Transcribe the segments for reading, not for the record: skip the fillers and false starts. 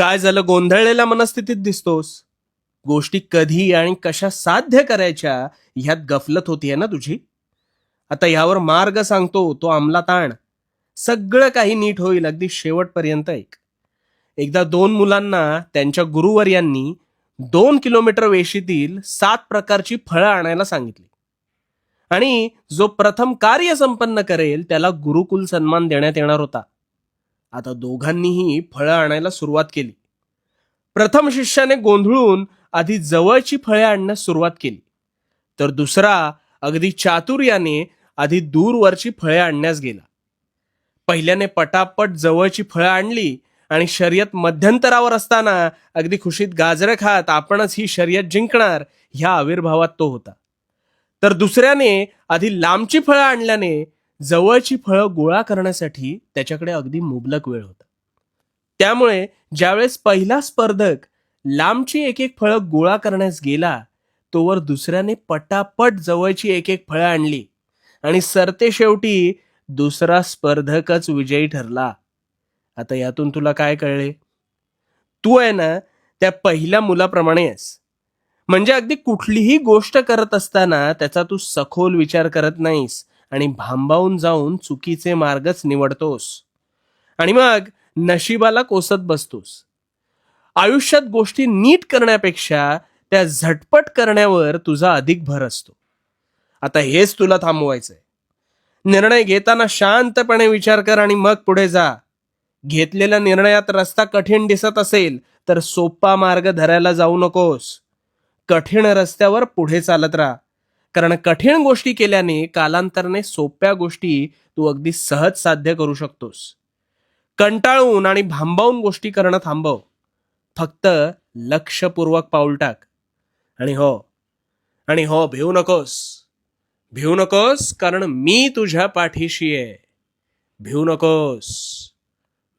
काय झालं, गोंधळलेल्या मनस्थितीत दिसतोस? गोष्टी कधी आणि कशा साध्य करायच्या ह्यात गफलत होतीये ना तुझी. आता ह्यावर मार्ग सांगतो, तो अंमलात आण. सगळं काही नीट होईल, अगदी शेवटपर्यंत ऐक. एकदा दोन मुलांना त्यांच्या गुरुवर्यांनी 2 किलोमीटर वेशीतील 7 प्रकारची फळं आणायला सांगितली आणि जो प्रथम कार्य संपन्न करेल त्याला गुरुकुल सन्मान देण्यात येणार होता. आता दोघांनीही फळं आणायला सुरुवात केली. प्रथम शिष्याने गोंधळून आधी जवळची फळे आणण्यास सुरुवात केली, तर दुसरा अगदी चातुर्याने आधी दूरवरची फळे आणण्यास गेला. पहिल्याने पटापट जवळची फळं आणली आणि शर्यत मध्यंतरावर असताना अगदी खुशीत गाजरं खात आपणच ही शर्यत जिंकणार ह्या आविर्भावात तो होता. तर दुसऱ्याने आधी लांबची फळं आणल्याने जवळची फळं गोळा करण्यासाठी त्याच्याकडे अगदी मुबलक वेळ होता. त्यामुळे ज्यावेळेस पहिला स्पर्धक लांबची एक एक फळं गोळा करण्यास गेला, तोवर दुसऱ्याने पटापट जवळची एक एक फळं आणली आणि सरते शेवटी दुसरा स्पर्धकच विजयी ठरला. आता यातून तुला काय कळले? तू आहे ना त्या पहिल्या मुलाप्रमाणे आहेस. म्हणजे अगदी कुठलीही गोष्ट करत असताना त्याचा तू सखोल विचार करत नाहीस आणि भांबावून जाऊन चुकीचे मार्गच निवडतोस आणि मग नशिबाला कोसत बसतोस. आयुष्यात गोष्टी नीट करण्यापेक्षा त्या झटपट करण्यावर तुझा अधिक भर असतो. आता हेच तुला थांबवायचंय. निर्णय घेताना शांतपणे विचार कर आणि मग पुढे जा. घेतलेल्या निर्णयात रस्ता कठीण दिसत असेल तर सोपा मार्ग धरायला जाऊ नकोस. कठीण रस्त्यावर पुढे चालत राहा, कारण कठीण गोष्टी केल्याने कालांतराने सोप्या गोष्टी तू अगदी सहज साध्य करू शकतोस. कंटाळून आणि भांबावून गोष्टी करणं थांबव. फक्त लक्षपूर्वक पाऊल टाक. आणि हो, भिवू नकोस, कारण मी तुझ्या पाठीशी आहे. भिवू नकोस,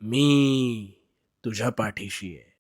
मी तुझ्या पाठीशी आहे.